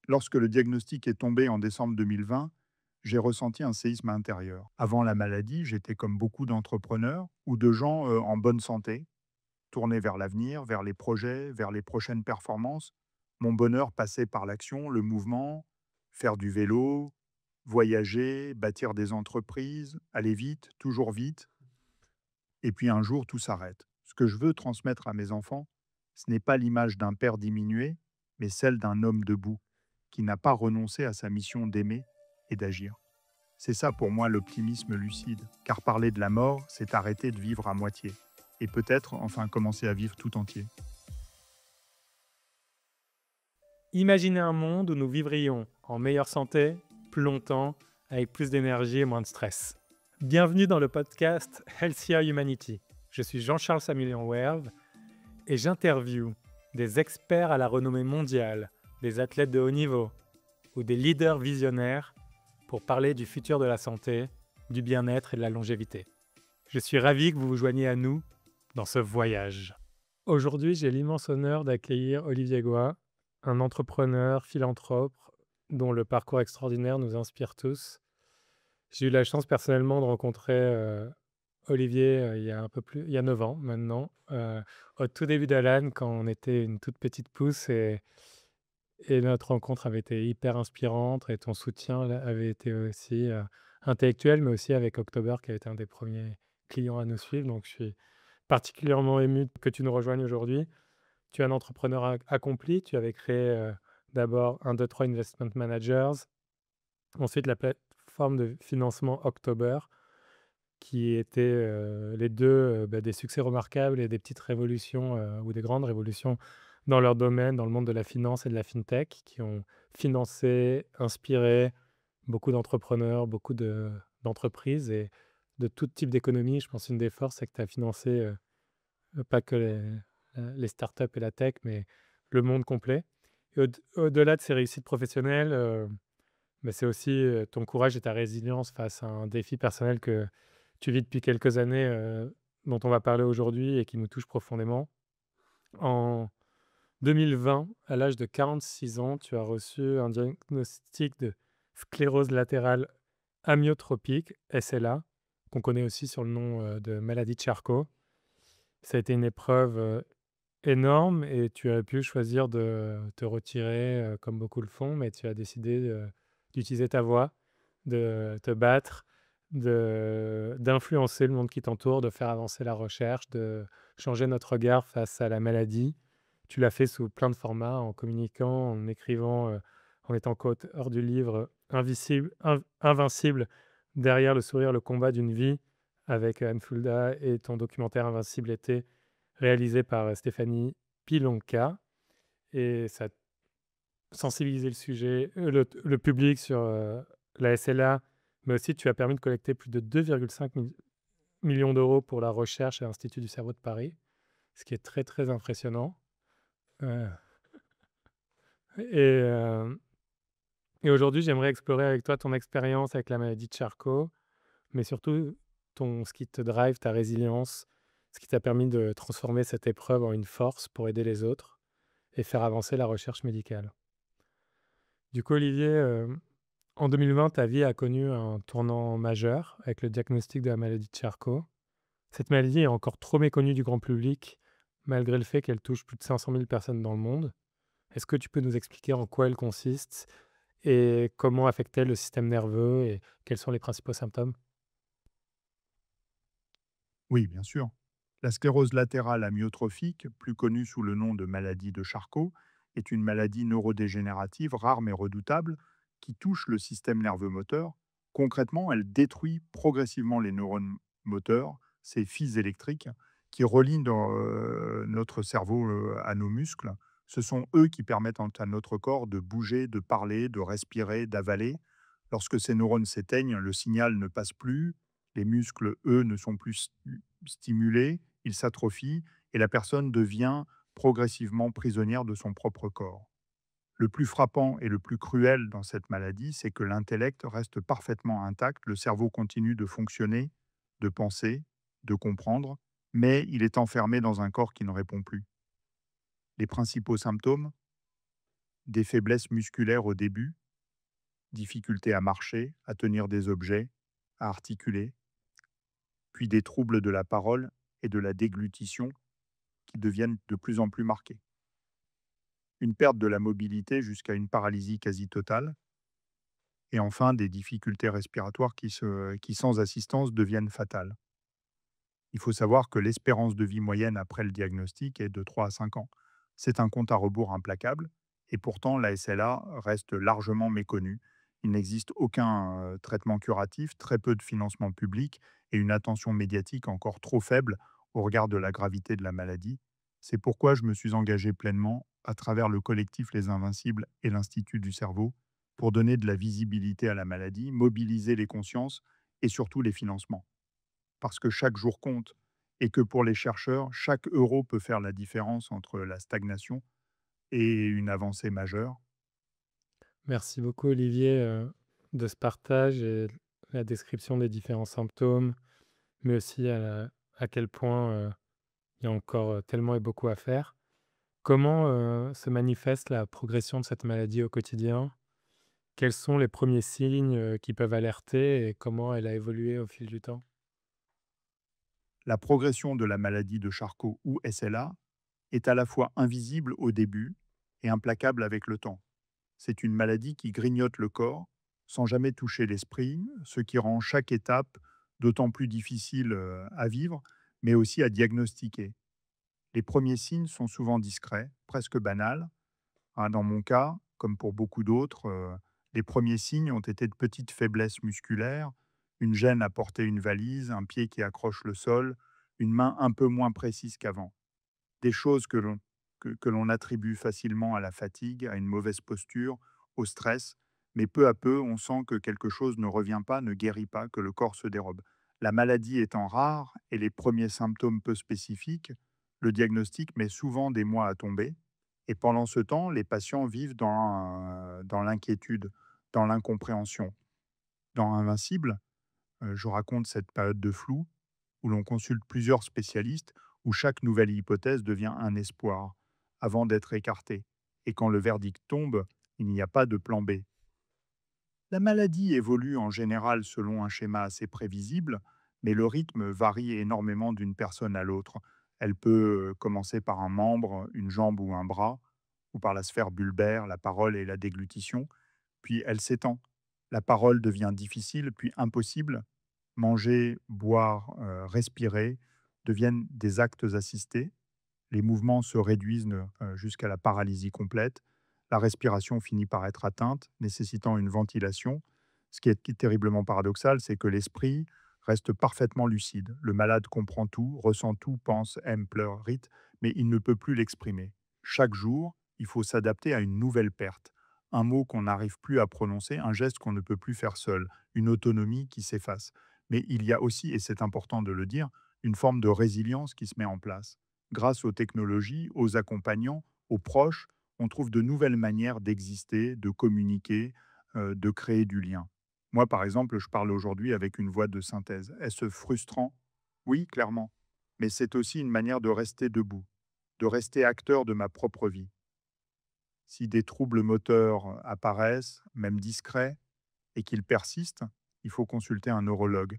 Lorsque le diagnostic est tombé en décembre 2020, j'ai ressenti un séisme intérieur. Avant la maladie, j'étais comme beaucoup d'entrepreneurs ou de gens en bonne santé, tournés vers l'avenir, vers les projets, vers les prochaines performances. Mon bonheur passait par l'action, le mouvement, faire du vélo, voyager, bâtir des entreprises, aller vite, toujours vite. Et puis un jour, tout s'arrête. Ce que je veux transmettre à mes enfants, ce n'est pas l'image d'un père diminué, mais celle d'un homme debout, qui n'a pas renoncé à sa mission d'aimer et d'agir. C'est ça pour moi l'optimisme lucide, car parler de la mort, c'est arrêter de vivre à moitié, et peut-être enfin commencer à vivre tout entier. Imaginez un monde où nous vivrions en meilleure santé, plus longtemps, avec plus d'énergie et moins de stress. Bienvenue dans le podcast Healthier Humanity. Je suis Jean-Charles Samuelian Werve et j'interviewe des experts à la renommée mondiale, des athlètes de haut niveau ou des leaders visionnaires pour parler du futur de la santé, du bien-être et de la longévité. Je suis ravi que vous vous joigniez à nous dans ce voyage. Aujourd'hui, j'ai l'immense honneur d'accueillir Olivier Goy, un entrepreneur, philanthrope, dont le parcours extraordinaire nous inspire tous. J'ai eu la chance personnellement de rencontrer Olivier il y a 9 ans maintenant, au tout début d'Alan, quand on était une toute petite pousse et notre rencontre avait été hyper inspirante et ton soutien là, avait été aussi intellectuel, mais aussi avec October qui a été un des premiers clients à nous suivre. Donc je suis particulièrement ému que tu nous rejoignes aujourd'hui. Tu es un entrepreneur accompli. Tu avais créé d'abord 1, 2, 3 Investment Managers, ensuite la plateforme de financement October, qui étaient les deux des succès remarquables et des petites révolutions ou des grandes révolutions dans leur domaine, dans le monde de la finance et de la fintech, qui ont financé, inspiré beaucoup d'entrepreneurs, d'entreprises et de tout type d'économie. Je pense une des forces, c'est que tu as financé pas que les startups et la tech, mais le monde complet. Et au-delà de ces réussites professionnelles, c'est aussi ton courage et ta résilience face à un défi personnel que tu vis depuis quelques années, dont on va parler aujourd'hui et qui nous touche profondément. En 2020, à l'âge de 46 ans, tu as reçu un diagnostic de sclérose latérale amyotropique, SLA, qu'on connaît aussi sur le nom de maladie de Charcot. Ça a été une épreuve énorme et tu as pu choisir de te retirer, comme beaucoup le font, mais tu as décidé d'utiliser ta voix, de te battre, d'influencer le monde qui t'entoure, de faire avancer la recherche, de changer notre regard face à la maladie. Tu l'as fait sous plein de formats, en communiquant, en écrivant, en étant co-auteur du livre Invincible, derrière le sourire, le combat d'une vie, avec Anne Fulda, et ton documentaire Invincible été réalisé par Stéphanie Pilonka, et ça a sensibilisé le public sur la SLA, mais aussi tu as permis de collecter plus de 2,5 millions d'euros pour la recherche à l'Institut du cerveau de Paris, ce qui est très, très impressionnant. Heu et hem et aujourd'hui, j'aimerais explorer avec toi ton expérience avec la maladie de Charcot, mais surtout ce qui te drive, ta résilience, ce qui t'a permis de transformer cette épreuve en une force pour aider les autres et faire avancer la recherche médicale. Du coup, Olivier, en 2020, ta vie a connu un tournant majeur avec le diagnostic de la maladie de Charcot. Cette maladie est encore trop méconnue du grand public, malgré le fait qu'elle touche plus de 500 000 personnes dans le monde. Est-ce que tu peux nous expliquer en quoi elle consiste et comment affecte-t-elle le système nerveux et quels sont les principaux symptômes? Oui, bien sûr. La sclérose latérale amyotrophique, plus connue sous le nom de maladie de Charcot, est une maladie neurodégénérative rare mais redoutable qui touche le système nerveux moteur. Concrètement, elle détruit progressivement les neurones moteurs, ces fils électriques qui relient notre cerveau à nos muscles. Ce sont eux qui permettent à notre corps de bouger, de parler, de respirer, d'avaler. Lorsque ces neurones s'éteignent, le signal ne passe plus, les muscles, eux, ne sont plus stimulés, ils s'atrophient et la personne devient progressivement prisonnière de son propre corps. Le plus frappant et le plus cruel dans cette maladie, c'est que l'intellect reste parfaitement intact, le cerveau continue de fonctionner, de penser, de comprendre, mais il est enfermé dans un corps qui ne répond plus. Les principaux symptômes: des faiblesses musculaires au début, difficulté à marcher, à tenir des objets, à articuler, puis des troubles de la parole et de la déglutition qui deviennent de plus en plus marqués. Une perte de la mobilité jusqu'à une paralysie quasi totale, et enfin des difficultés respiratoires qui sans assistance, deviennent fatales. Il faut savoir que l'espérance de vie moyenne après le diagnostic est de 3 à 5 ans. C'est un compte à rebours implacable, et pourtant la SLA reste largement méconnue. Il n'existe aucun traitement curatif, très peu de financement public et une attention médiatique encore trop faible au regard de la gravité de la maladie. C'est pourquoi je me suis engagé pleinement, à travers le collectif Les Invincibles et l'Institut du cerveau, pour donner de la visibilité à la maladie, mobiliser les consciences et surtout les financements. Parce que chaque jour compte et que pour les chercheurs, chaque euro peut faire la différence entre la stagnation et une avancée majeure. Merci beaucoup Olivier, de ce partage et la description des différents symptômes, mais aussi à quel point, il y a encore, tellement et beaucoup à faire. Comment, se manifeste la progression de cette maladie au quotidien? Quels sont les premiers signes, qui peuvent alerter et comment elle a évolué au fil du temps? La progression de la maladie de Charcot ou SLA est à la fois invisible au début et implacable avec le temps. C'est une maladie qui grignote le corps sans jamais toucher l'esprit, ce qui rend chaque étape d'autant plus difficile à vivre, mais aussi à diagnostiquer. Les premiers signes sont souvent discrets, presque banals. Dans mon cas, comme pour beaucoup d'autres, les premiers signes ont été de petites faiblesses musculaires, une gêne à porter une valise, un pied qui accroche le sol, une main un peu moins précise qu'avant. Des choses que l'on attribue facilement à la fatigue, à une mauvaise posture, au stress, mais peu à peu, on sent que quelque chose ne revient pas, ne guérit pas, que le corps se dérobe. La maladie étant rare et les premiers symptômes peu spécifiques, le diagnostic met souvent des mois à tomber. Et pendant ce temps, les patients vivent dans l'inquiétude, dans l'incompréhension. Dans Invincible, je raconte cette période de flou où l'on consulte plusieurs spécialistes, où chaque nouvelle hypothèse devient un espoir, avant d'être écartée. Et quand le verdict tombe, il n'y a pas de plan B. La maladie évolue en général selon un schéma assez prévisible, mais le rythme varie énormément d'une personne à l'autre. Elle peut commencer par un membre, une jambe ou un bras, ou par la sphère bulbaire, la parole et la déglutition, puis elle s'étend. La parole devient difficile, puis impossible. Manger, boire, respirer deviennent des actes assistés. Les mouvements se réduisent jusqu'à la paralysie complète. La respiration finit par être atteinte, nécessitant une ventilation. Ce qui est terriblement paradoxal, c'est que l'esprit reste parfaitement lucide. Le malade comprend tout, ressent tout, pense, aime, pleure, rit, mais il ne peut plus l'exprimer. Chaque jour, il faut s'adapter à une nouvelle perte. Un mot qu'on n'arrive plus à prononcer, un geste qu'on ne peut plus faire seul, une autonomie qui s'efface. Mais il y a aussi, et c'est important de le dire, une forme de résilience qui se met en place. Grâce aux technologies, aux accompagnants, aux proches, on trouve de nouvelles manières d'exister, de communiquer, de créer du lien. Moi, par exemple, je parle aujourd'hui avec une voix de synthèse. Est-ce frustrant? Oui, clairement. Mais c'est aussi une manière de rester debout, de rester acteur de ma propre vie. Si des troubles moteurs apparaissent, même discrets, et qu'ils persistent, il faut consulter un neurologue.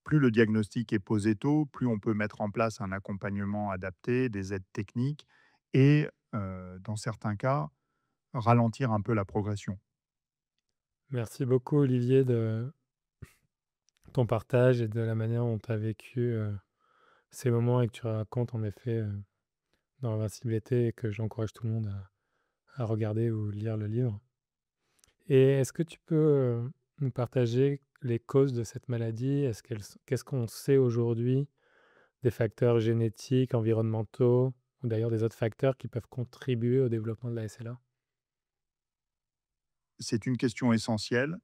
Plus le diagnostic est posé tôt, plus on peut mettre en place un accompagnement adapté, des aides techniques et, dans certains cas, ralentir un peu la progression. Merci beaucoup Olivier de ton partage et de la manière dont tu as vécu, ces moments et que tu racontes en effet, dans Invincibilité et que j'encourage tout le monde à regarder ou lire le livre. Et est-ce que tu peux, nous partager les causes de cette maladie? Qu'est-ce qu'on sait aujourd'hui des facteurs génétiques, environnementaux ou d'ailleurs des autres facteurs qui peuvent contribuer au développement de la SLA? C'est une question essentielle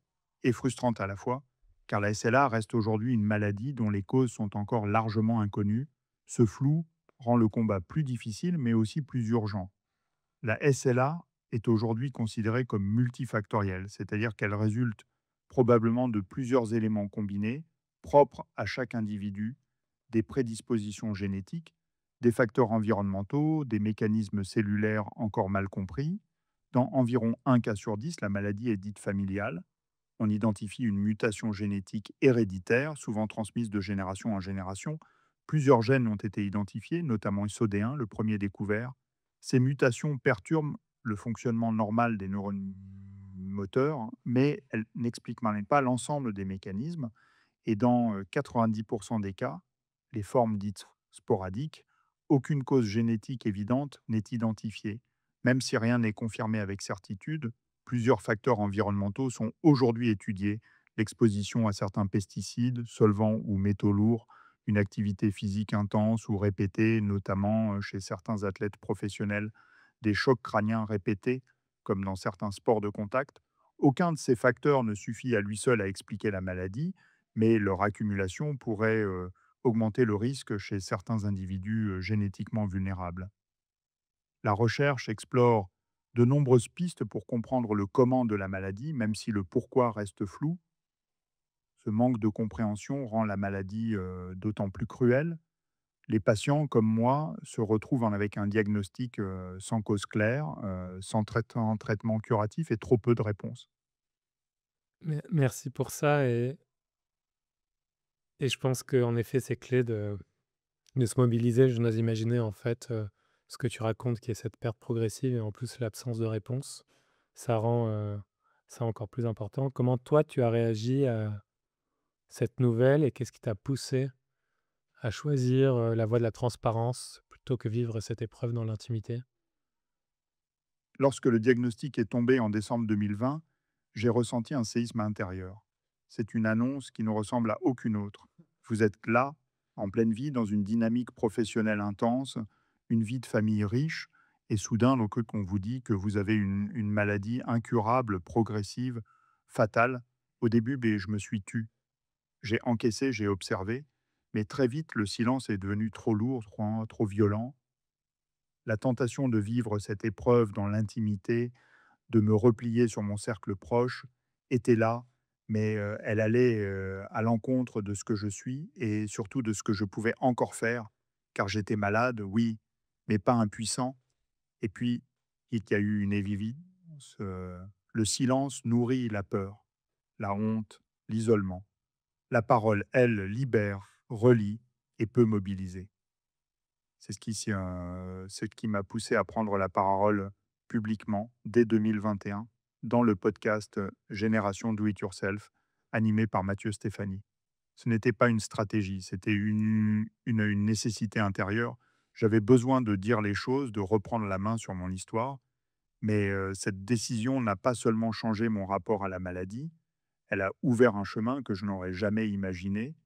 et frustrante à la fois, car la SLA reste aujourd'hui une maladie dont les causes sont encore largement inconnues. Ce flou rend le combat plus difficile, mais aussi plus urgent. La SLA est aujourd'hui considérée comme multifactorielle, c'est-à-dire qu'elle résulte probablement de plusieurs éléments combinés, propres à chaque individu, des prédispositions génétiques, des facteurs environnementaux, des mécanismes cellulaires encore mal compris, Dans environ un cas sur 10, la maladie est dite familiale. On identifie une mutation génétique héréditaire, souvent transmise de génération en génération. Plusieurs gènes ont été identifiés, notamment SOD1, le premier découvert. Ces mutations perturbent le fonctionnement normal des neurones moteurs, hein, mais elles n'expliquent même pas l'ensemble des mécanismes. Et dans 90% des cas, les formes dites sporadiques, aucune cause génétique évidente n'est identifiée. Même si rien n'est confirmé avec certitude, plusieurs facteurs environnementaux sont aujourd'hui étudiés. L'exposition à certains pesticides, solvants ou métaux lourds, une activité physique intense ou répétée, notamment chez certains athlètes professionnels, des chocs crâniens répétés, comme dans certains sports de contact. Aucun de ces facteurs ne suffit à lui seul à expliquer la maladie, mais leur accumulation pourrait augmenter le risque chez certains individus génétiquement vulnérables. La recherche explore de nombreuses pistes pour comprendre le comment de la maladie, même si le pourquoi reste flou. Ce manque de compréhension rend la maladie d'autant plus cruelle. Les patients, comme moi, se retrouvent avec un diagnostic sans cause claire, sans traitement curatif et trop peu de réponses. Merci pour ça et je pense qu'en effet, c'est clé de se mobiliser. Je n'ose imaginer, en fait, ce que tu racontes qui est cette perte progressive et en plus l'absence de réponse. Ça rend, ça encore plus important. Comment toi, tu as réagi à cette nouvelle et qu'est-ce qui t'a poussé à choisir, la voie de la transparence plutôt que vivre cette épreuve dans l'intimité? Lorsque le diagnostic est tombé en décembre 2020, j'ai ressenti un séisme intérieur. C'est une annonce qui ne ressemble à aucune autre. Vous êtes là, en pleine vie, dans une dynamique professionnelle intense, une vie de famille riche, et soudain, donc, on vous dit que vous avez une maladie incurable, progressive, fatale. Au début, ben, je me suis tu. J'ai encaissé, j'ai observé, mais très vite, le silence est devenu trop lourd, trop violent. La tentation de vivre cette épreuve dans l'intimité, de me replier sur mon cercle proche était là, mais elle allait, à l'encontre de ce que je suis et surtout de ce que je pouvais encore faire, car j'étais malade, oui, mais pas impuissant. Et puis, il y a eu une évidence, le silence nourrit la peur, la honte, l'isolement. La parole, elle, libère, relie et peut mobiliser. C'est ce qui m'a poussé à prendre la parole publiquement dès 2021 dans le podcast Génération Do It Yourself, animé par Mathieu Stéphanie. Ce n'était pas une stratégie, c'était une nécessité intérieure. J'avais besoin de dire les choses, de reprendre la main sur mon histoire, mais cette décision n'a pas seulement changé mon rapport à la maladie, elle a ouvert un chemin que je n'aurais jamais imaginé.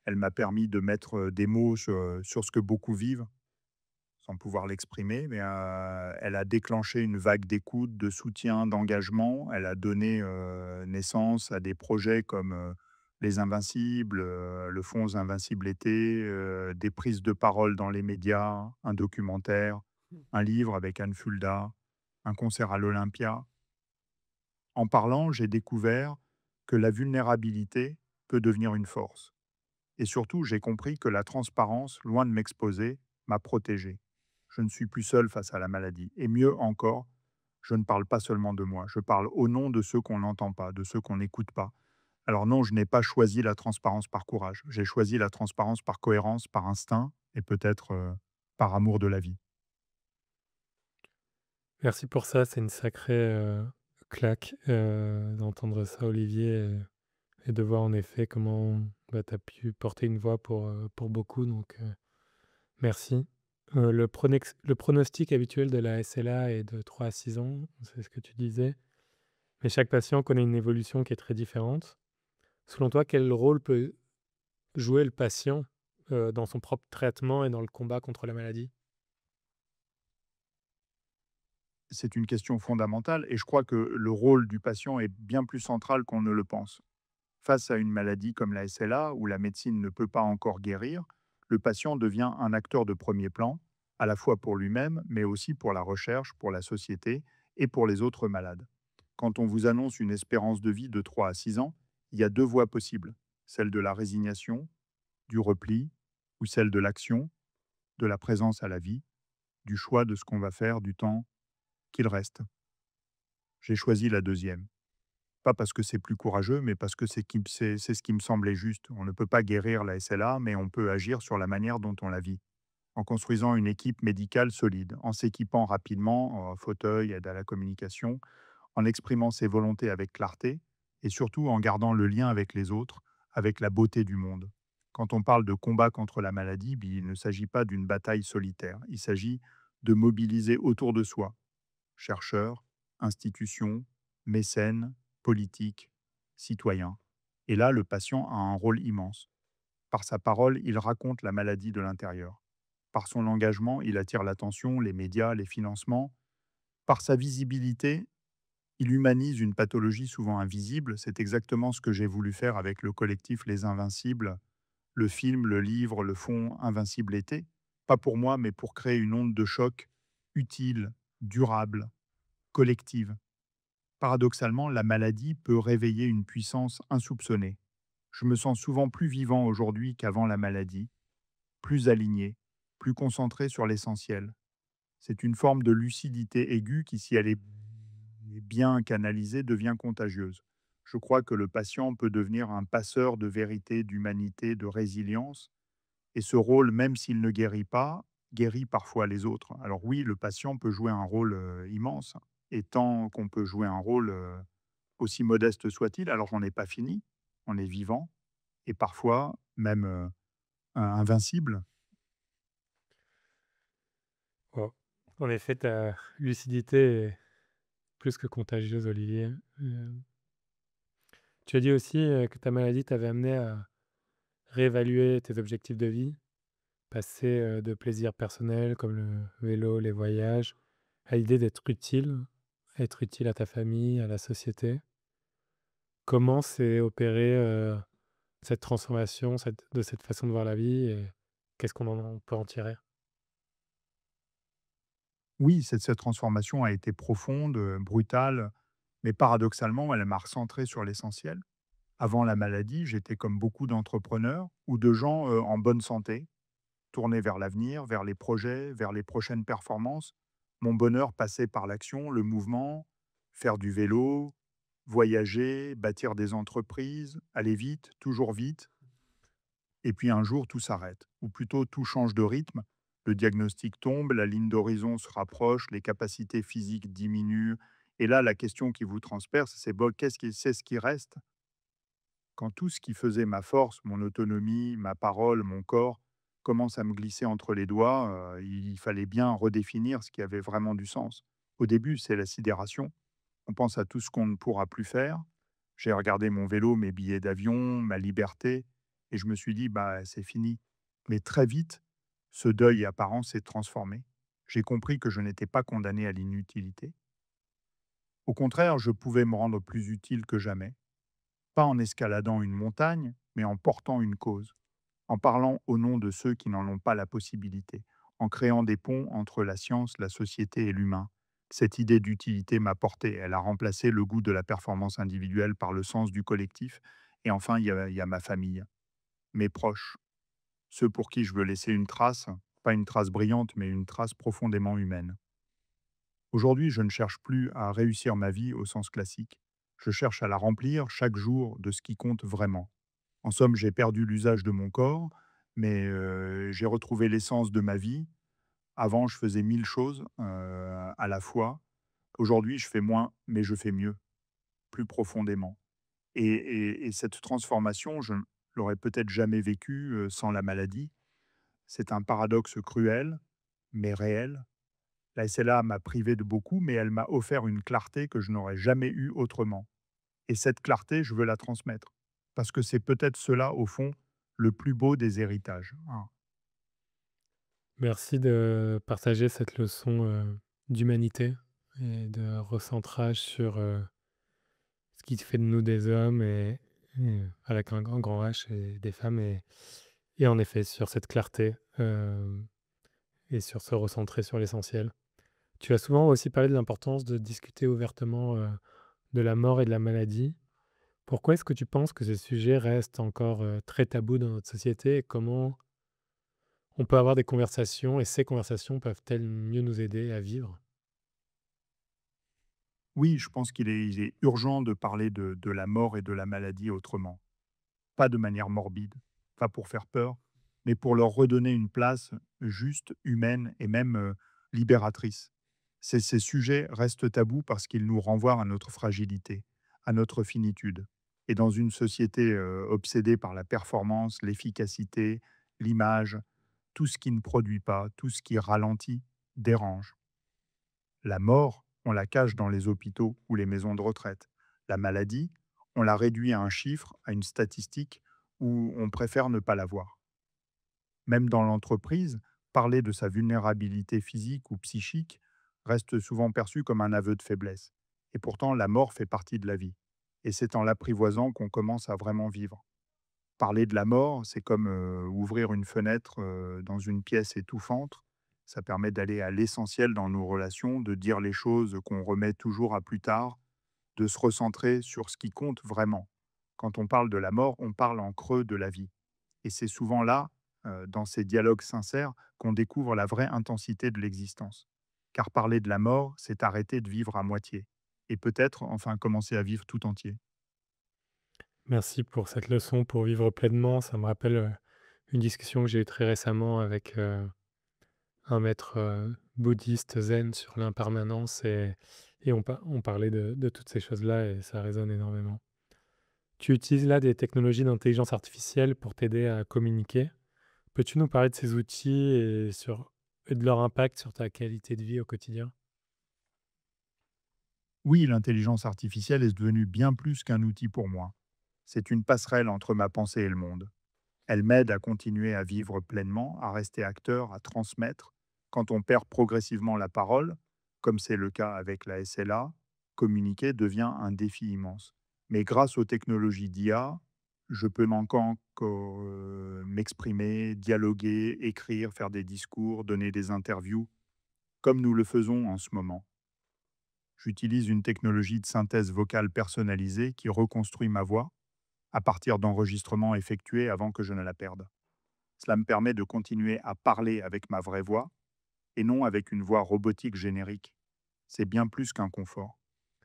Elle m'a permis de mettre des mots sur ce que beaucoup vivent sans pouvoir l'exprimer, mais elle a déclenché une vague d'écoute, de soutien, d'engagement. Elle a donné, naissance à des projets comme, Les Invincibles, le Fonds Invincibles été, des prises de parole dans les médias, un documentaire, un livre avec Anne Fulda, un concert à l'Olympia. En parlant, j'ai découvert que la vulnérabilité peut devenir une force et surtout, j'ai compris que la transparence, loin de m'exposer, m'a protégé. Je ne suis plus seul face à la maladie. Et mieux encore, je ne parle pas seulement de moi, je parle au nom de ceux qu'on n'entend pas, de ceux qu'on n'écoute pas. Alors non, je n'ai pas choisi la transparence par courage. J'ai choisi la transparence par cohérence, par instinct et peut-être par amour de la vie. Merci pour ça, c'est une sacrée, claque, d'entendre ça Olivier et de voir en effet comment, bah, tu as pu porter une voix pour beaucoup donc merci. Le pronostic habituel de la SLA est de 3 à 6 ans, c'est ce que tu disais, mais chaque patient connaît une évolution qui est très différente. Selon toi, quel rôle peut jouer le patient, dans son propre traitement et dans le combat contre la maladie? C'est une question fondamentale et je crois que le rôle du patient est bien plus central qu'on ne le pense. Face à une maladie comme la SLA, où la médecine ne peut pas encore guérir, le patient devient un acteur de premier plan, à la fois pour lui-même, mais aussi pour la recherche, pour la société et pour les autres malades. Quand on vous annonce une espérance de vie de 3 à 6 ans, il y a deux voies possibles, celle de la résignation, du repli, ou celle de l'action, de la présence à la vie, du choix de ce qu'on va faire du temps qu'il reste. J'ai choisi la deuxième. Pas parce que c'est plus courageux, mais parce que c'est ce qui me semblait juste. On ne peut pas guérir la SLA, mais on peut agir sur la manière dont on la vit. En construisant une équipe médicale solide, en s'équipant rapidement en fauteuil, aide à la communication, en exprimant ses volontés avec clarté et surtout en gardant le lien avec les autres, avec la beauté du monde. Quand on parle de combat contre la maladie, il ne s'agit pas d'une bataille solitaire, il s'agit de mobiliser autour de soi chercheurs, institutions, mécènes, politiques, citoyens. Et là, le patient a un rôle immense. Par sa parole, il raconte la maladie de l'intérieur. Par son engagement, il attire l'attention, les médias, les financements. Par sa visibilité, il humanise une pathologie souvent invisible. C'est exactement ce que j'ai voulu faire avec le collectif Les Invincibles, le film, le livre, le fond Invincible été. Pas pour moi, mais pour créer une onde de choc utile, durable, collective. Paradoxalement, la maladie peut réveiller une puissance insoupçonnée. Je me sens souvent plus vivant aujourd'hui qu'avant la maladie, plus aligné, plus concentré sur l'essentiel. C'est une forme de lucidité aiguë qui, si elle est bien canalisée, devient contagieuse. Je crois que le patient peut devenir un passeur de vérité, d'humanité, de résilience, et ce rôle, même s'il ne guérit pas, guérit parfois les autres. Alors oui, le patient peut jouer un rôle immense, et tant qu'on peut jouer un rôle aussi modeste soit-il, alors on n'est pas fini, on est vivant, et parfois même invincible. Wow. En effet, ta lucidité est plus que contagieuse, Olivier. Tu as dit aussi que ta maladie t'avait amené à réévaluer tes objectifs de vie, passer de plaisirs personnels comme le vélo, les voyages, à l'idée d'être utile, être utile à ta famille, à la société. Comment s'est opérée cette transformation de cette façon de voir la vie et qu'est-ce qu'on en peut en tirer? Oui, cette transformation a été profonde, brutale, mais paradoxalement, elle m'a recentré sur l'essentiel. Avant la maladie, j'étais comme beaucoup d'entrepreneurs ou de gens en bonne santé, tournés vers l'avenir, vers les projets, vers les prochaines performances. Mon bonheur passait par l'action, le mouvement, faire du vélo, voyager, bâtir des entreprises, aller vite, toujours vite. Et puis un jour, tout s'arrête, ou plutôt tout change de rythme. Le diagnostic tombe, la ligne d'horizon se rapproche, les capacités physiques diminuent. Et là, la question qui vous transperce, c'est bon, c'est ce qui reste quand tout ce qui faisait ma force, mon autonomie, ma parole, mon corps, commence à me glisser entre les doigts. Il fallait bien redéfinir ce qui avait vraiment du sens. Au début, c'est la sidération. On pense à tout ce qu'on ne pourra plus faire. J'ai regardé mon vélo, mes billets d'avion, ma liberté, et je me suis dit, bah, c'est fini. Mais très vite, ce deuil apparent s'est transformé. J'ai compris que je n'étais pas condamné à l'inutilité. Au contraire, je pouvais me rendre plus utile que jamais, pas en escaladant une montagne, mais en portant une cause, en parlant au nom de ceux qui n'en ont pas la possibilité, en créant des ponts entre la science, la société et l'humain. Cette idée d'utilité m'a porté. Elle a remplacé le goût de la performance individuelle par le sens du collectif. Et enfin, il y a ma famille, mes proches, ceux pour qui je veux laisser une trace, pas une trace brillante, mais une trace profondément humaine. Aujourd'hui, je ne cherche plus à réussir ma vie au sens classique. Je cherche à la remplir chaque jour de ce qui compte vraiment. En somme, j'ai perdu l'usage de mon corps, mais j'ai retrouvé l'essence de ma vie. Avant, je faisais 1000 choses, à la fois. Aujourd'hui, je fais moins, mais je fais mieux, plus profondément. Et cette transformation, je ne l'aurais peut-être jamais vécue, sans la maladie. C'est un paradoxe cruel, mais réel. La SLA m'a privé de beaucoup, mais elle m'a offert une clarté que je n'aurais jamais eue autrement. Et cette clarté, je veux la transmettre. Parce que c'est peut-être cela, au fond, le plus beau des héritages. Hein. Merci de partager cette leçon d'humanité et de recentrage sur ce qui fait de nous des hommes avec un grand H et des femmes et en effet sur cette clarté et sur se recentrer sur l'essentiel. Tu as souvent aussi parlé de l'importance de discuter ouvertement de la mort et de la maladie. Pourquoi est-ce que tu penses que ces sujets restent encore très tabous dans notre société et comment on peut avoir des conversations et ces conversations peuvent-elles mieux nous aider à vivre? Oui, je pense il est urgent de parler de la mort et de la maladie autrement. Pas de manière morbide, pas pour faire peur, mais pour leur redonner une place juste, humaine et même libératrice. Ces sujets restent tabous parce qu'ils nous renvoient à notre fragilité, à notre finitude. Et dans une société obsédée par la performance, l'efficacité, l'image, tout ce qui ne produit pas, tout ce qui ralentit, dérange. La mort, on la cache dans les hôpitaux ou les maisons de retraite. La maladie, on la réduit à un chiffre, à une statistique, où on préfère ne pas la voir. Même dans l'entreprise, parler de sa vulnérabilité physique ou psychique reste souvent perçu comme un aveu de faiblesse. Et pourtant, la mort fait partie de la vie. Et c'est en l'apprivoisant qu'on commence à vraiment vivre. Parler de la mort, c'est comme ouvrir une fenêtre dans une pièce étouffante. Ça permet d'aller à l'essentiel dans nos relations, de dire les choses qu'on remet toujours à plus tard, de se recentrer sur ce qui compte vraiment. Quand on parle de la mort, on parle en creux de la vie. Et c'est souvent là, dans ces dialogues sincères, qu'on découvre la vraie intensité de l'existence. Car parler de la mort, c'est arrêter de vivre à moitié. Et peut-être enfin commencer à vivre tout entier. Merci pour cette leçon pour vivre pleinement. Ça me rappelle, une discussion que j'ai eue très récemment avec, un maître, bouddhiste zen sur l'impermanence et on parlait de toutes ces choses-là et ça résonne énormément. Tu utilises là des technologies d'intelligence artificielle pour t'aider à communiquer. Peux-tu nous parler de ces outils et de leur impact sur ta qualité de vie au quotidien? Oui, l'intelligence artificielle est devenue bien plus qu'un outil pour moi. C'est une passerelle entre ma pensée et le monde. Elle m'aide à continuer à vivre pleinement, à rester acteur, à transmettre. Quand on perd progressivement la parole, comme c'est le cas avec la SLA, communiquer devient un défi immense. Mais grâce aux technologies d'IA, je peux encore m'exprimer, dialoguer, écrire, faire des discours, donner des interviews, comme nous le faisons en ce moment. J'utilise une technologie de synthèse vocale personnalisée qui reconstruit ma voix à partir d'enregistrements effectués avant que je ne la perde. Cela me permet de continuer à parler avec ma vraie voix et non avec une voix robotique générique. C'est bien plus qu'un confort.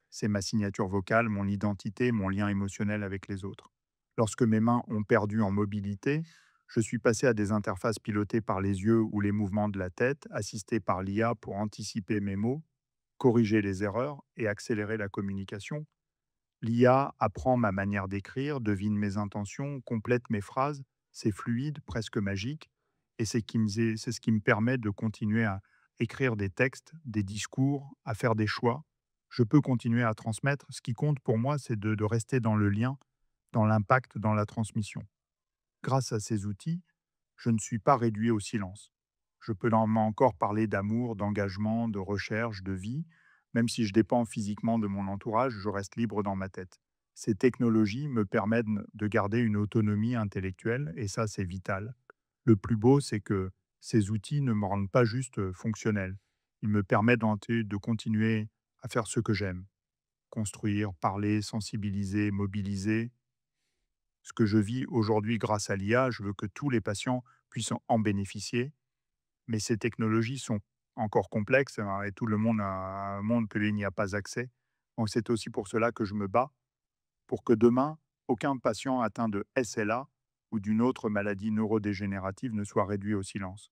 C'est ma signature vocale, mon identité, mon lien émotionnel avec les autres. Lorsque mes mains ont perdu en mobilité, je suis passé à des interfaces pilotées par les yeux ou les mouvements de la tête, assistées par l'IA pour anticiper mes mots, corriger les erreurs et accélérer la communication. L'IA apprend ma manière d'écrire, devine mes intentions, complète mes phrases. C'est fluide, presque magique. Et c'est ce qui me permet de continuer à écrire des textes, des discours, à faire des choix. Je peux continuer à transmettre. Ce qui compte pour moi, c'est de rester dans le lien, dans l'impact, dans la transmission. Grâce à ces outils, je ne suis pas réduit au silence. Je peux encore parler d'amour, d'engagement, de recherche, de vie. Même si je dépends physiquement de mon entourage, je reste libre dans ma tête. Ces technologies me permettent de garder une autonomie intellectuelle et ça, c'est vital. Le plus beau, c'est que ces outils ne me rendent pas juste fonctionnel. Ils me permettent de continuer à faire ce que j'aime. Construire, parler, sensibiliser, mobiliser, ce que je vis aujourd'hui grâce à l'IA, je veux que tous les patients puissent en bénéficier, mais ces technologies sont encore complexes hein, et tout le monde a un monde que il n'y a pas accès. Donc c'est aussi pour cela que je me bats pour que demain, aucun patient atteint de SLA ou d'une autre maladie neurodégénérative ne soit réduit au silence.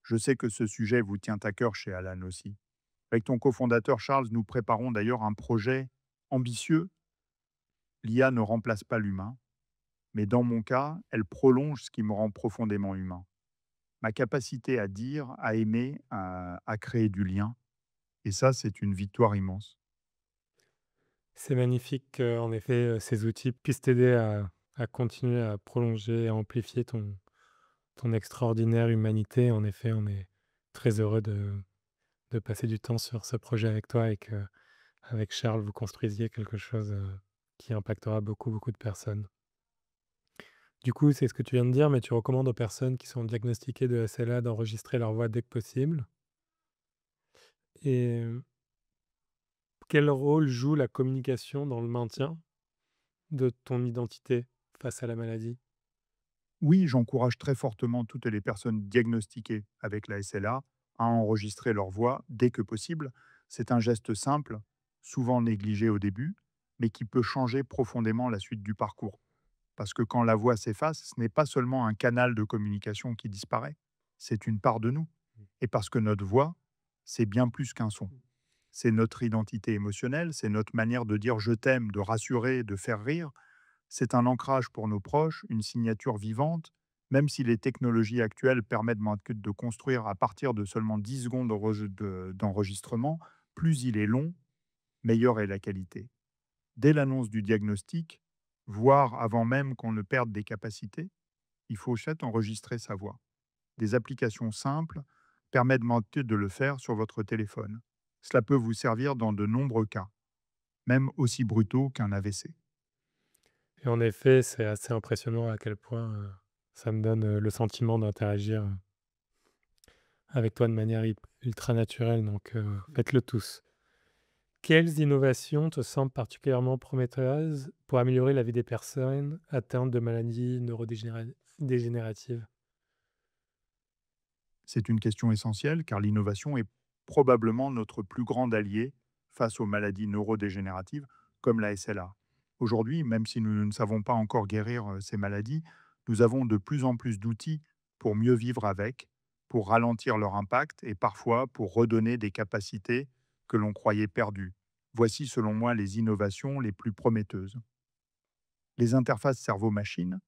Je sais que ce sujet vous tient à cœur chez Alan aussi. Avec ton cofondateur Charles, nous préparons d'ailleurs un projet ambitieux. L'IA ne remplace pas l'humain, mais dans mon cas, elle prolonge ce qui me rend profondément humain. Ma capacité à dire, à aimer, à créer du lien. Et ça, c'est une victoire immense. C'est magnifique qu'en effet, ces outils puissent t'aider à continuer à prolonger, à amplifier ton extraordinaire humanité. En effet, on est très heureux de passer du temps sur ce projet avec toi et qu'avec Charles, vous construisiez quelque chose, qui impactera beaucoup, beaucoup de personnes. Du coup, c'est ce que tu viens de dire, mais tu recommandes aux personnes qui sont diagnostiquées de SLA d'enregistrer leur voix dès que possible. Et quel rôle joue la communication dans le maintien de ton identité face à la maladie? Oui, j'encourage très fortement toutes les personnes diagnostiquées avec la SLA à enregistrer leur voix dès que possible. C'est un geste simple, souvent négligé au début, mais qui peut changer profondément la suite du parcours. Parce que quand la voix s'efface, ce n'est pas seulement un canal de communication qui disparaît, c'est une part de nous. Et parce que notre voix, c'est bien plus qu'un son. C'est notre identité émotionnelle, c'est notre manière de dire je t'aime, de rassurer, de faire rire. C'est un ancrage pour nos proches, une signature vivante, même si les technologies actuelles permettent de construire à partir de seulement 10 secondes d'enregistrement, plus il est long, meilleure est la qualité. Dès l'annonce du diagnostic, voire avant même qu'on ne perde des capacités, il faut juste enregistrer sa voix. Des applications simples permettent de le faire sur votre téléphone. Cela peut vous servir dans de nombreux cas, même aussi brutaux qu'un AVC. Et en effet, c'est assez impressionnant à quel point, ça me donne, le sentiment d'interagir, avec toi de manière ultra naturelle, donc faites-le tous. Quelles innovations te semblent particulièrement prometteuses pour améliorer la vie des personnes atteintes de maladies dégénératives? C'est une question essentielle car l'innovation est probablement notre plus grand allié face aux maladies neurodégénératives comme la SLA. Aujourd'hui, même si nous ne savons pas encore guérir ces maladies, nous avons de plus en plus d'outils pour mieux vivre avec, pour ralentir leur impact et parfois pour redonner des capacités que l'on croyait perdues. Voici selon moi les innovations les plus prometteuses. Les interfaces cerveau-machine,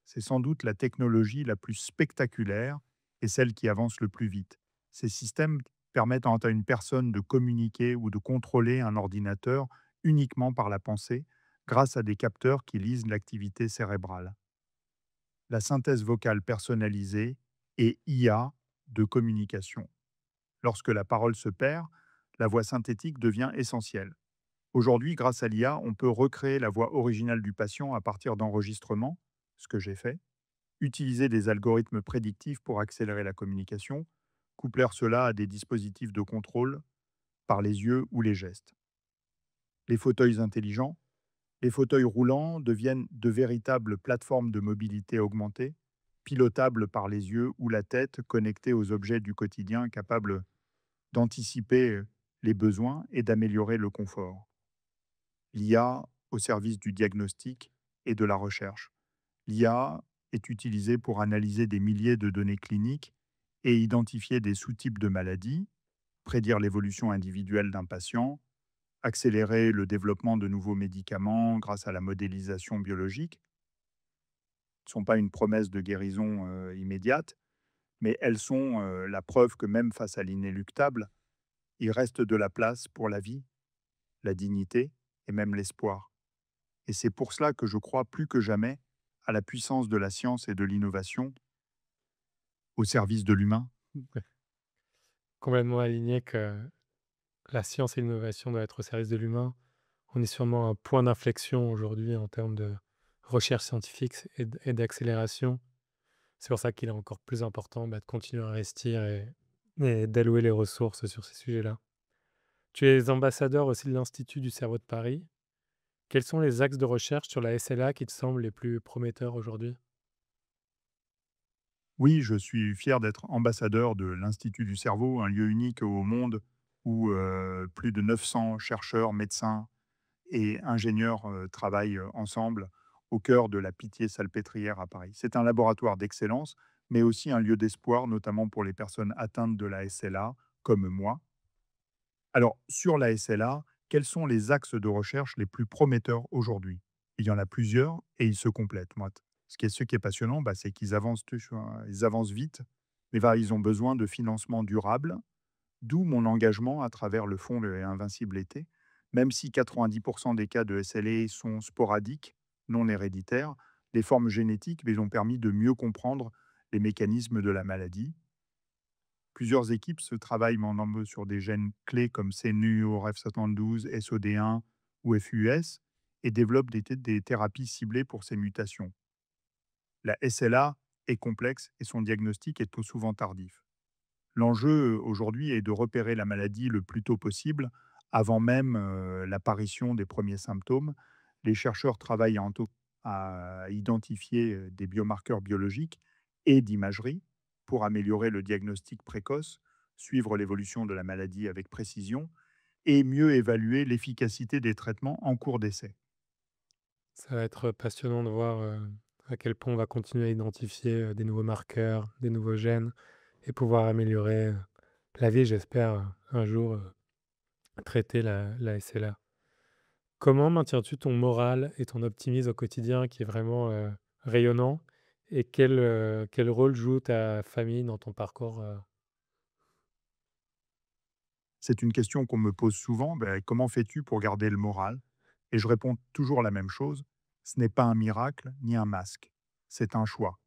c'est sans doute la technologie la plus spectaculaire et celle qui avance le plus vite. Ces systèmes permettent à une personne de communiquer ou de contrôler un ordinateur uniquement par la pensée, grâce à des capteurs qui lisent l'activité cérébrale. La synthèse vocale personnalisée et IA de communication. Lorsque la parole se perd, la voix synthétique devient essentielle. Aujourd'hui, grâce à l'IA, on peut recréer la voix originale du patient à partir d'enregistrements, ce que j'ai fait, utiliser des algorithmes prédictifs pour accélérer la communication, coupler cela à des dispositifs de contrôle par les yeux ou les gestes. Les fauteuils intelligents, les fauteuils roulants deviennent de véritables plateformes de mobilité augmentée, pilotables par les yeux ou la tête, connectés aux objets du quotidien, capables d'anticiper les besoins et d'améliorer le confort. L'IA au service du diagnostic et de la recherche. L'IA est utilisée pour analyser des milliers de données cliniques et identifier des sous-types de maladies, prédire l'évolution individuelle d'un patient, accélérer le développement de nouveaux médicaments grâce à la modélisation biologique. Ce ne sont pas une promesse de guérison immédiate, mais elles sont la preuve que même face à l'inéluctable, il reste de la place pour la vie, la dignité et même l'espoir. Et c'est pour cela que je crois plus que jamais à la puissance de la science et de l'innovation au service de l'humain. Ouais. Complètement aligné que la science et l'innovation doivent être au service de l'humain. On est sûrement à un point d'inflexion aujourd'hui en termes de recherche scientifique et d'accélération. C'est pour ça qu'il est encore plus important, de continuer à investir et d'allouer les ressources sur ces sujets-là. Tu es ambassadeur aussi de l'Institut du cerveau de Paris. Quels sont les axes de recherche sur la SLA qui te semblent les plus prometteurs aujourd'hui? Oui, je suis fier d'être ambassadeur de l'Institut du cerveau, un lieu unique au monde où plus de 900 chercheurs, médecins et ingénieurs travaillent ensemble au cœur de la Pitié-Salpêtrière à Paris. C'est un laboratoire d'excellence, mais aussi un lieu d'espoir, notamment pour les personnes atteintes de la SLA, comme moi. Alors, sur la SLA, quels sont les axes de recherche les plus prometteurs aujourd'hui? Il y en a plusieurs et ils se complètent. Moi, ce qui est passionnant, c'est qu'ils avancent, ils avancent vite, mais ils ont besoin de financement durable, d'où mon engagement à travers le fonds Le Invincible Été. Même si 90% des cas de SLA sont sporadiques, non héréditaires, les formes génétiques les ont permis de mieux comprendre les mécanismes de la maladie. Plusieurs équipes se travaillent maintenant sur des gènes clés comme CNU, ORF72, SOD1 ou FUS et développent des thérapies ciblées pour ces mutations. La SLA est complexe et son diagnostic est trop souvent tardif. L'enjeu aujourd'hui est de repérer la maladie le plus tôt possible, avant même l'apparition des premiers symptômes. Les chercheurs travaillent à identifier des biomarqueurs biologiques et d'imagerie pour améliorer le diagnostic précoce, suivre l'évolution de la maladie avec précision et mieux évaluer l'efficacité des traitements en cours d'essai. Ça va être passionnant de voir, à quel point on va continuer à identifier, des nouveaux marqueurs, des nouveaux gènes et pouvoir améliorer, la vie, j'espère, un jour, traiter la SLA. Comment maintiens-tu ton moral et ton optimisme au quotidien qui est vraiment, rayonnant? Et quel rôle joue ta famille dans ton parcours, C'est une question qu'on me pose souvent, ben, comment fais-tu pour garder le moral? Et je réponds toujours la même chose, ce n'est pas un miracle ni un masque, c'est un choix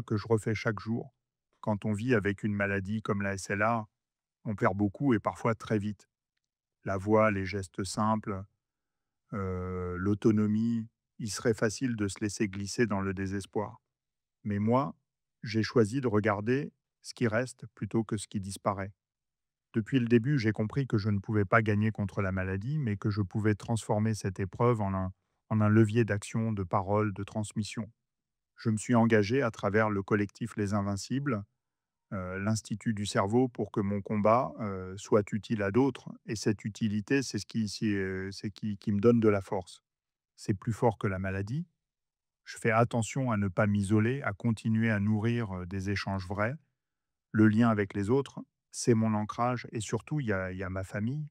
que je refais chaque jour. Quand on vit avec une maladie comme la SLA, on perd beaucoup et parfois très vite. La voix, les gestes simples, l'autonomie, il serait facile de se laisser glisser dans le désespoir. Mais moi, j'ai choisi de regarder ce qui reste plutôt que ce qui disparaît. Depuis le début, j'ai compris que je ne pouvais pas gagner contre la maladie, mais que je pouvais transformer cette épreuve en un levier d'action, de parole, de transmission. Je me suis engagé à travers le collectif Les Invincibles, l'Institut du cerveau, pour que mon combat soit utile à d'autres. Et cette utilité, c'est qui me donne de la force. C'est plus fort que la maladie. Je fais attention à ne pas m'isoler, à continuer à nourrir des échanges vrais. Le lien avec les autres, c'est mon ancrage. Et surtout, il y a ma famille,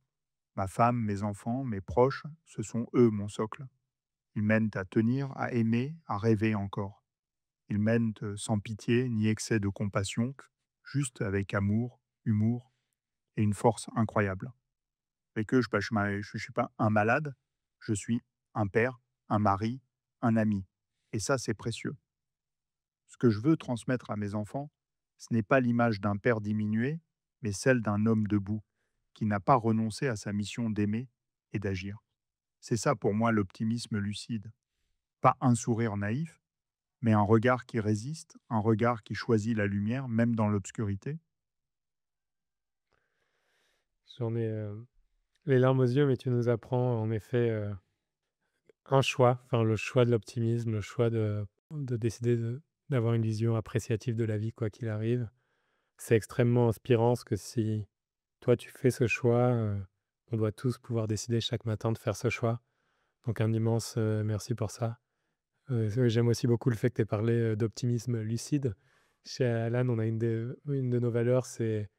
ma femme, mes enfants, mes proches, ce sont eux mon socle. Ils mènent à tenir, à aimer, à rêver encore. Ils mènent sans pitié ni excès de compassion, juste avec amour, humour et une force incroyable. Avec eux, je suis pas un malade, je suis un père, un mari, un ami. Et ça, c'est précieux. Ce que je veux transmettre à mes enfants, ce n'est pas l'image d'un père diminué, mais celle d'un homme debout, qui n'a pas renoncé à sa mission d'aimer et d'agir. C'est ça pour moi l'optimisme lucide. Pas un sourire naïf, mais un regard qui résiste, un regard qui choisit la lumière, même dans l'obscurité. j'en ai, les larmes aux yeux, mais tu nous apprends en effet, un choix, enfin le choix de l'optimisme, le choix de décider d'avoir une vision appréciative de la vie quoi qu'il arrive. C'est extrêmement inspirant parce que si toi tu fais ce choix, on doit tous pouvoir décider chaque matin de faire ce choix. Donc un immense, merci pour ça. J'aime aussi beaucoup le fait que tu aies parlé, d'optimisme lucide. Chez Alan, on a une de nos valeurs, c'est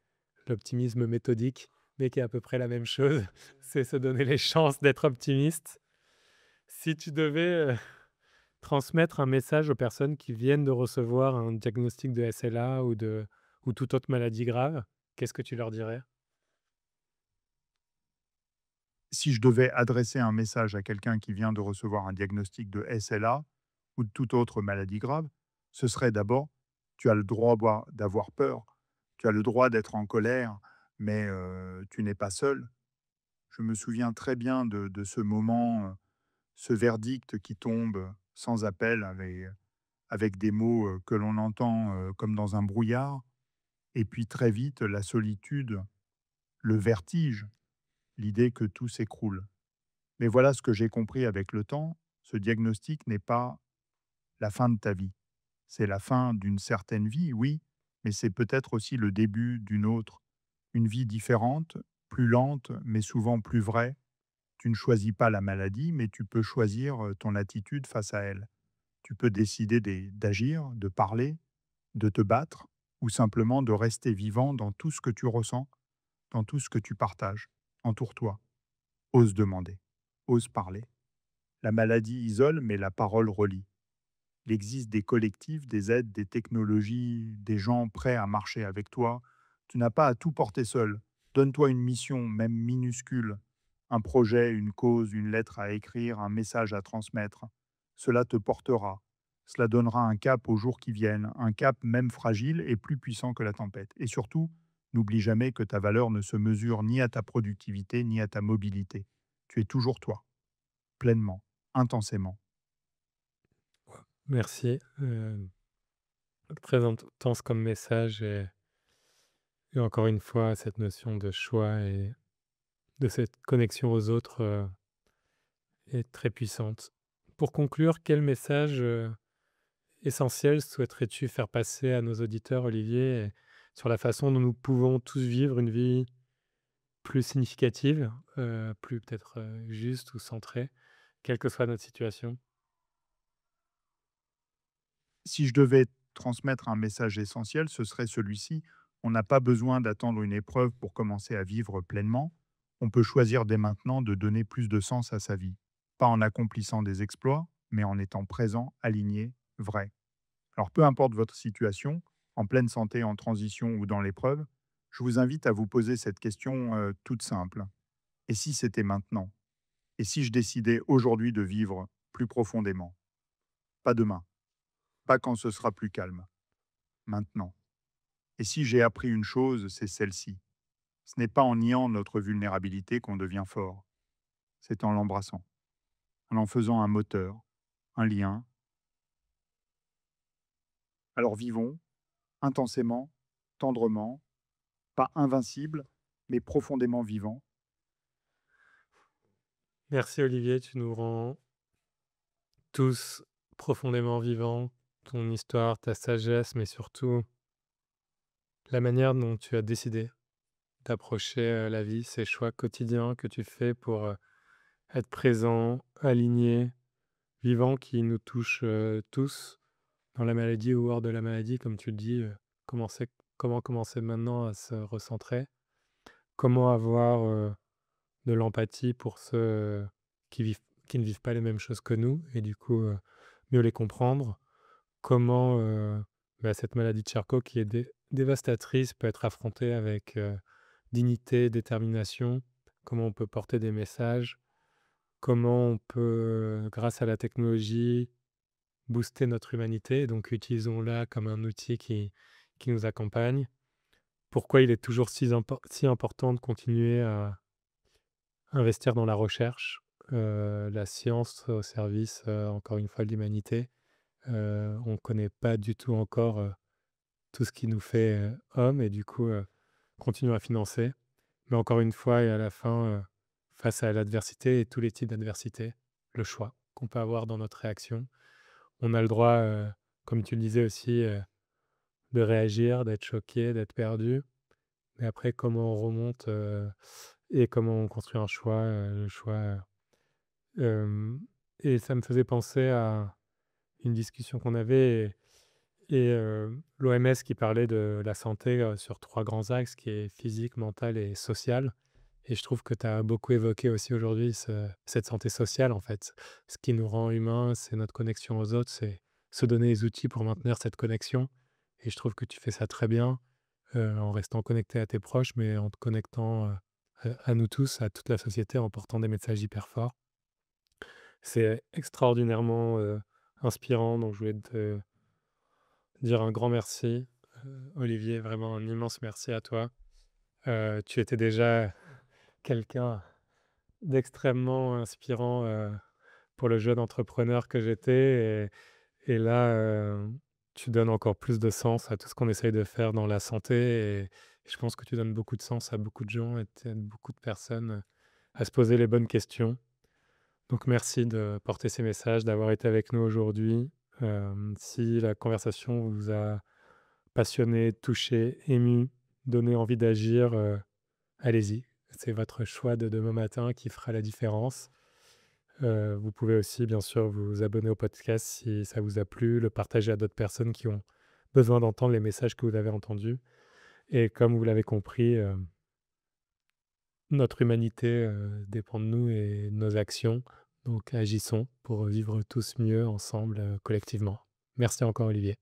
l'optimisme méthodique, mais qui est à peu près la même chose. C'est se donner les chances d'être optimiste. Si tu devais, transmettre un message aux personnes qui viennent de recevoir un diagnostic de SLA ou toute autre maladie grave, qu'est-ce que tu leur dirais? Si je devais adresser un message à quelqu'un qui vient de recevoir un diagnostic de SLA ou de toute autre maladie grave, ce serait d'abord, tu as le droit d'avoir peur, tu as le droit d'être en colère, mais tu n'es pas seul. Je me souviens très bien de ce moment, ce verdict qui tombe sans appel avec des mots que l'on entend comme dans un brouillard, et puis très vite la solitude, le vertige, l'idée que tout s'écroule. Mais voilà ce que j'ai compris avec le temps, ce diagnostic n'est pas la fin de ta vie. C'est la fin d'une certaine vie, oui, mais c'est peut-être aussi le début d'une autre. Une vie différente, plus lente, mais souvent plus vraie. Tu ne choisis pas la maladie, mais tu peux choisir ton attitude face à elle. Tu peux décider d'agir, de parler, de te battre, ou simplement de rester vivant dans tout ce que tu ressens, dans tout ce que tu partages. Entoure-toi. Ose demander. Ose parler. La maladie isole, mais la parole relie. Il existe des collectifs, des aides, des technologies, des gens prêts à marcher avec toi. Tu n'as pas à tout porter seul. Donne-toi une mission, même minuscule, un projet, une cause, une lettre à écrire, un message à transmettre. Cela te portera. Cela donnera un cap aux jours qui viennent, un cap même fragile et plus puissant que la tempête. Et surtout, n'oublie jamais que ta valeur ne se mesure ni à ta productivité ni à ta mobilité. Tu es toujours toi, pleinement, intensément. Merci, très intense comme message et encore une fois, cette notion de choix et de cette connexion aux autres, est très puissante. Pour conclure, quel message, essentiel souhaiterais-tu faire passer à nos auditeurs, Olivier, sur la façon dont nous pouvons tous vivre une vie plus significative, plus peut-être, juste ou centrée, quelle que soit notre situation? Si je devais transmettre un message essentiel, ce serait celui-ci. On n'a pas besoin d'attendre une épreuve pour commencer à vivre pleinement. On peut choisir dès maintenant de donner plus de sens à sa vie. Pas en accomplissant des exploits, mais en étant présent, aligné, vrai. Alors peu importe votre situation, en pleine santé, en transition ou dans l'épreuve, je vous invite à vous poser cette question toute simple. Et si c'était maintenant? Et si je décidais aujourd'hui de vivre plus profondément? Pas demain, pas quand ce sera plus calme, maintenant. Et si j'ai appris une chose, c'est celle-ci. Ce n'est pas en niant notre vulnérabilité qu'on devient fort, c'est en l'embrassant, en en faisant un moteur, un lien. Alors vivons intensément, tendrement, pas invincible, mais profondément vivant. Merci Olivier, tu nous rends tous profondément vivants. Ton histoire, ta sagesse, mais surtout la manière dont tu as décidé d'approcher, la vie, ces choix quotidiens que tu fais pour, être présent, aligné, vivant, qui nous touchent, tous, dans la maladie ou hors de la maladie, comme tu le dis, commencer comment commencer maintenant à se recentrer? Comment avoir, de l'empathie pour ceux, qui vivent qui ne vivent pas les mêmes choses que nous et du coup, mieux les comprendre? Comment, cette maladie de Charcot qui est dévastatrice peut être affrontée avec, dignité, détermination? Comment on peut porter des messages? Comment on peut, grâce à la technologie, booster notre humanité? Donc utilisons-la comme un outil qui nous accompagne. Pourquoi il est toujours si important de continuer à investir dans la recherche, la science au service, encore une fois de l'humanité? On ne connaît pas du tout encore, tout ce qui nous fait, hommes et du coup, continuons à financer. Mais encore une fois et à la fin, face à l'adversité et tous les types d'adversité, le choix qu'on peut avoir dans notre réaction. On a le droit, comme tu le disais aussi, de réagir, d'être choqué, d'être perdu. Mais après comment on remonte, et comment on construit un choix, le choix, hem et ça me faisait penser à une discussion qu'on avait et l'OMS qui parlait de la santé, sur 3 grands axes qui est physique, mental et social et je trouve que tu as beaucoup évoqué aussi aujourd'hui cette santé sociale, en fait. Ce qui nous rend humains, c'est notre connexion aux autres, c'est se donner les outils pour maintenir cette connexion et je trouve que tu fais ça très bien, en restant connecté à tes proches, mais en te connectant, à nous tous, à toute la société, en portant des messages hyper forts. C'est extraordinairement, inspirant, donc je voulais te dire un grand merci, Olivier, vraiment un immense merci à toi. Tu étais déjà quelqu'un d'extrêmement inspirant, pour le jeune entrepreneur que j'étais et là, tu donnes encore plus de sens à tout ce qu'on essaye de faire dans la santé et je pense que tu donnes beaucoup de sens à beaucoup de gens et tu aides beaucoup de personnes, à se poser les bonnes questions. Donc merci de porter ces messages, d'avoir été avec nous aujourd'hui. Si la conversation vous a passionné, touché, ému, donné envie d'agir, allez-y. C'est votre choix de demain matin qui fera la différence. Vous pouvez aussi bien sûr vous abonner au podcast si ça vous a plu, le partager à d'autres personnes qui ont besoin d'entendre les messages que vous avez entendus et comme vous l'avez compris, notre humanité, dépend de nous et de nos actions, donc agissons pour vivre tous mieux ensemble, collectivement. Merci encore Olivier.